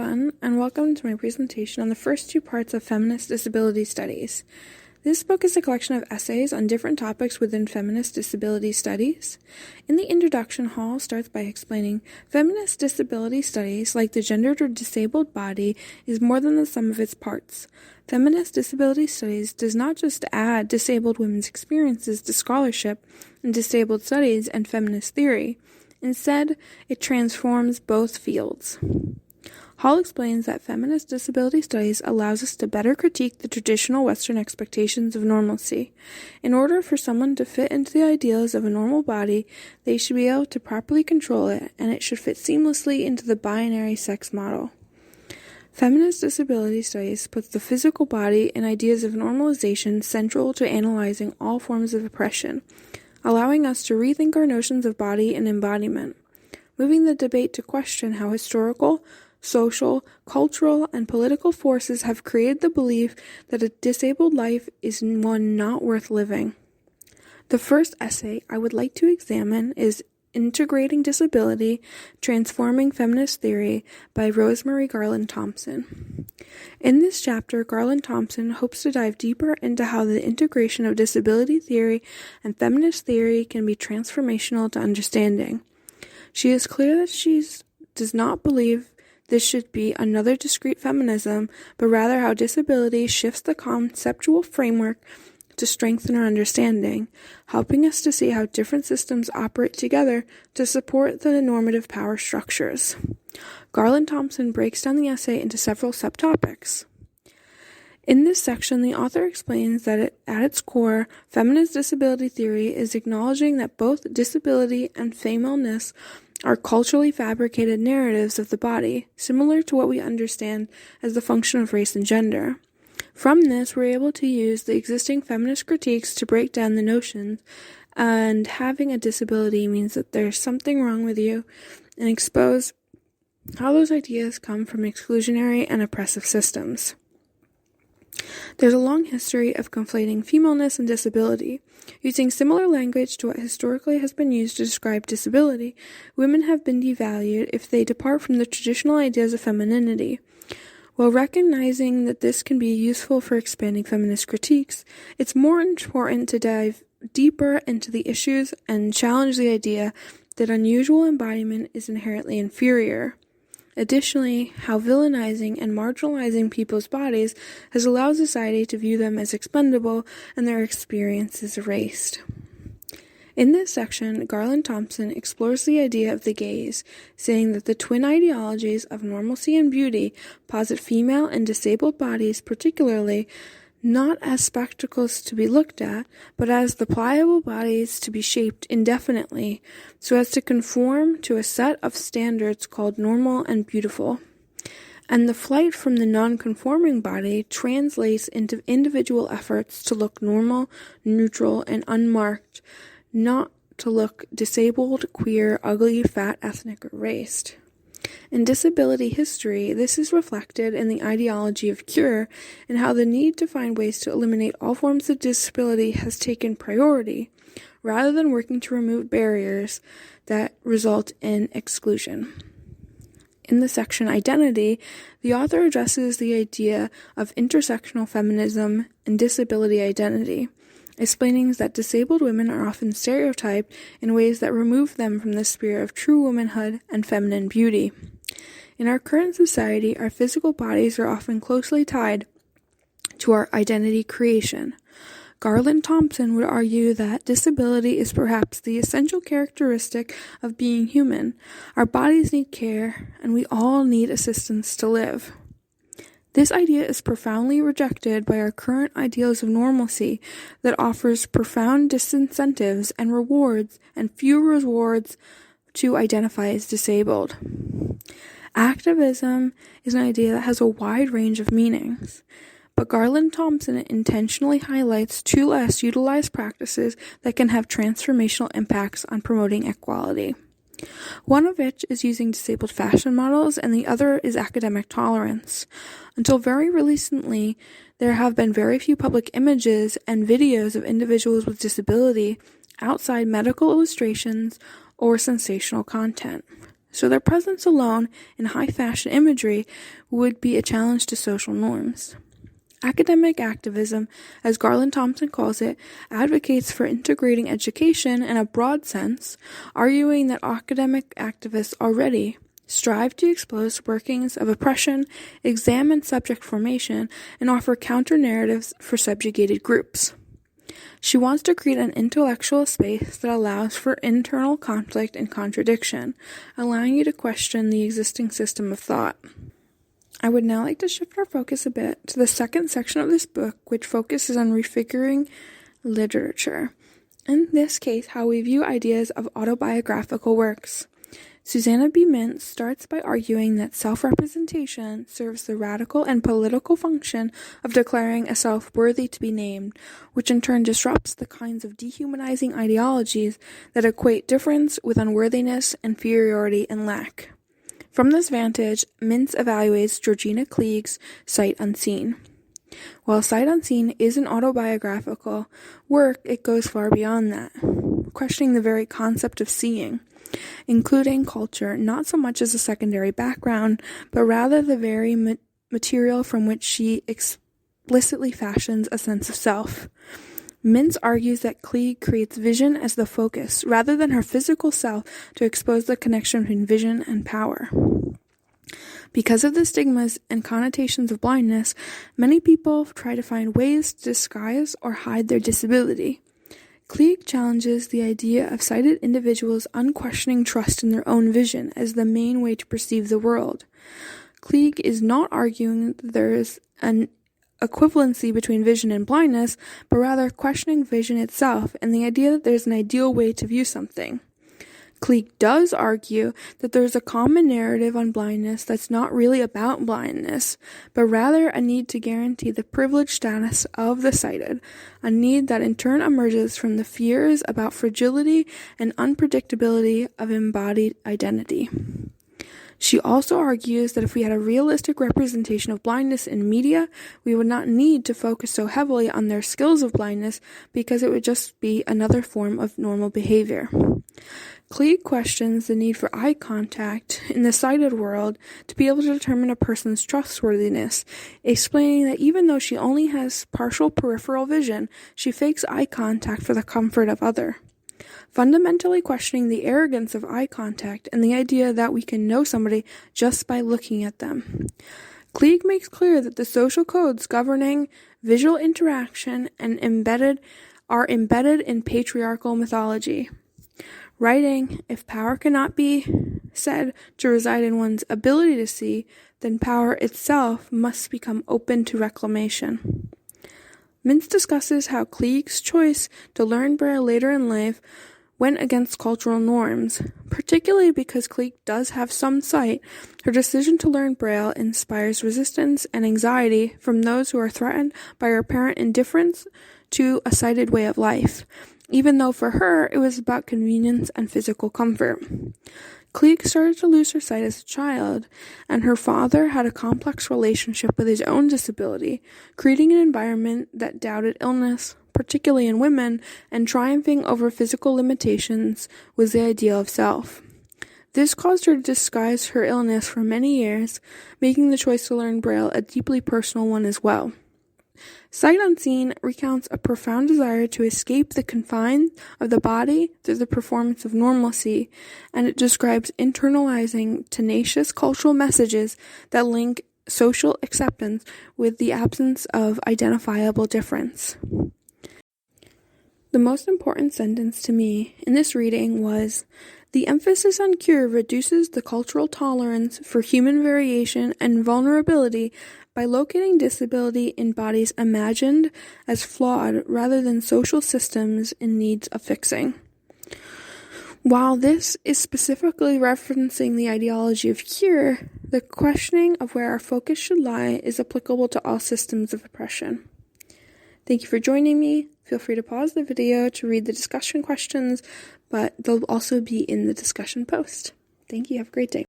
everyone, and welcome to my presentation on the first two parts of Feminist Disability Studies. This book is a collection of essays on different topics within Feminist Disability Studies. In the introduction, Hall starts by explaining Feminist Disability Studies, like the gendered or disabled body, is more than the sum of its parts. Feminist Disability Studies does not just add disabled women's experiences to scholarship in disabled studies and feminist theory. Instead, it transforms both fields. Hall explains that feminist disability studies allows us to better critique the traditional Western expectations of normalcy. In order for someone to fit into the ideals of a normal body, they should be able to properly control it, and it should fit seamlessly into the binary sex model. Feminist disability studies puts the physical body and ideas of normalization central to analyzing all forms of oppression, allowing us to rethink our notions of body and embodiment, moving the debate to question how historical, social, cultural, and political forces have created the belief that a disabled life is one not worth living. The first essay I would like to examine is Integrating Disability, Transforming Feminist Theory by Rosemary Garland Thompson. In this chapter, Garland Thompson hopes to dive deeper into how the integration of disability theory and feminist theory can be transformational to understanding. She is clear that she does not believe this should be another discrete feminism, but rather how disability shifts the conceptual framework to strengthen our understanding, helping us to see how different systems operate together to support the normative power structures. Garland Thompson breaks down the essay into several subtopics. In this section, the author explains that at its core, feminist disability theory is acknowledging that both disability and femaleness are culturally fabricated narratives of the body, similar to what we understand as the function of race and gender. From this, we're able to use the existing feminist critiques to break down the notions, and having a disability means that there's something wrong with you, and expose how those ideas come from exclusionary and oppressive systems. There's a long history of conflating femaleness and disability. Using similar language to what historically has been used to describe disability, women have been devalued if they depart from the traditional ideas of femininity. While recognizing that this can be useful for expanding feminist critiques, it's more important to dive deeper into the issues and challenge the idea that unusual embodiment is inherently inferior. Additionally, how villainizing and marginalizing people's bodies has allowed society to view them as expendable and their experiences erased. In this section, Garland Thompson explores the idea of the gaze, saying that the twin ideologies of normalcy and beauty posit female and disabled bodies particularly not as spectacles to be looked at, but as the pliable bodies to be shaped indefinitely, so as to conform to a set of standards called normal and beautiful. And the flight from the non-conforming body translates into individual efforts to look normal, neutral, and unmarked, not to look disabled, queer, ugly, fat, ethnic, or raced. In disability history, this is reflected in the ideology of cure and how the need to find ways to eliminate all forms of disability has taken priority, rather than working to remove barriers that result in exclusion. In the section Identity, the author addresses the idea of intersectional feminism and disability identity, explaining that disabled women are often stereotyped in ways that remove them from the sphere of true womanhood and feminine beauty. In our current society, our physical bodies are often closely tied to our identity creation. Garland Thompson would argue that disability is perhaps the essential characteristic of being human. Our bodies need care, and we all need assistance to live. This idea is profoundly rejected by our current ideals of normalcy that offers profound disincentives and rewards and few rewards to identify as disabled. Activism is an idea that has a wide range of meanings, but Garland Thompson intentionally highlights two less utilized practices that can have transformational impacts on promoting equality. One of which is using disabled fashion models, and the other is academic tolerance. Until very recently, there have been very few public images and videos of individuals with disability outside medical illustrations or sensational content. so their presence alone in high-fashion imagery would be a challenge to social norms. Academic activism, as Garland Thompson calls it, advocates for integrating education in a broad sense, arguing that academic activists already strive to expose workings of oppression, examine subject formation, and offer counter-narratives for subjugated groups. She wants to create an intellectual space that allows for internal conflict and contradiction, allowing you to question the existing system of thought. I would now like to shift our focus a bit to the second section of this book, which focuses on refiguring literature. In this case, how we view ideas of autobiographical works. Susanna B. Mintz starts by arguing that self-representation serves the radical and political function of declaring a self worthy to be named, which in turn disrupts the kinds of dehumanizing ideologies that equate difference with unworthiness, inferiority, and lack. From this vantage, Mintz evaluates Georgina Klieg's Sight Unseen. While Sight Unseen is an autobiographical work, it goes far beyond that, questioning the very concept of seeing, including culture not so much as a secondary background, but rather the very material from which she explicitly fashions a sense of self. Mintz argues that Klieg creates vision as the focus, rather than her physical self, to expose the connection between vision and power. Because of the stigmas and connotations of blindness, many people try to find ways to disguise or hide their disability. Klieg challenges the idea of sighted individuals' unquestioning trust in their own vision as the main way to perceive the world. Klieg is not arguing that there is an equivalency between vision and blindness, but rather questioning vision itself and the idea that there's an ideal way to view something. Klieg does argue that there's a common narrative on blindness that's not really about blindness, but rather a need to guarantee the privileged status of the sighted, a need that in turn emerges from the fears about fragility and unpredictability of embodied identity. She also argues that if we had a realistic representation of blindness in media, we would not need to focus so heavily on their skills of blindness because it would just be another form of normal behavior. Klieg questions the need for eye contact in the sighted world to be able to determine a person's trustworthiness, explaining that even though she only has partial peripheral vision, she fakes eye contact for the comfort of others. Fundamentally questioning the arrogance of eye contact and the idea that we can know somebody just by looking at them. Klieg makes clear that the social codes governing visual interaction are embedded in patriarchal mythology. Writing, if power cannot be said to reside in one's ability to see, then power itself must become open to reclamation. Mintz discusses how Klieg's choice to learn Braille later in life went against cultural norms. Particularly because Klieg does have some sight, her decision to learn Braille inspires resistance and anxiety from those who are threatened by her apparent indifference to a sighted way of life, even though for her it was about convenience and physical comfort. Klieg started to lose her sight as a child, and her father had a complex relationship with his own disability, creating an environment that doubted illness, particularly in women, and triumphing over physical limitations was the ideal of self. This caused her to disguise her illness for many years, making the choice to learn Braille a deeply personal one as well. Sight Unseen recounts a profound desire to escape the confines of the body through the performance of normalcy, and it describes internalizing tenacious cultural messages that link social acceptance with the absence of identifiable difference. The most important sentence to me in this reading was, "The emphasis on cure reduces the cultural tolerance for human variation and vulnerability by locating disability in bodies imagined as flawed rather than social systems in need of fixing." While this is specifically referencing the ideology of cure, the questioning of where our focus should lie is applicable to all systems of oppression. Thank you for joining me. Feel free to pause the video to read the discussion questions, but they'll also be in the discussion post. Thank you. Have a great day.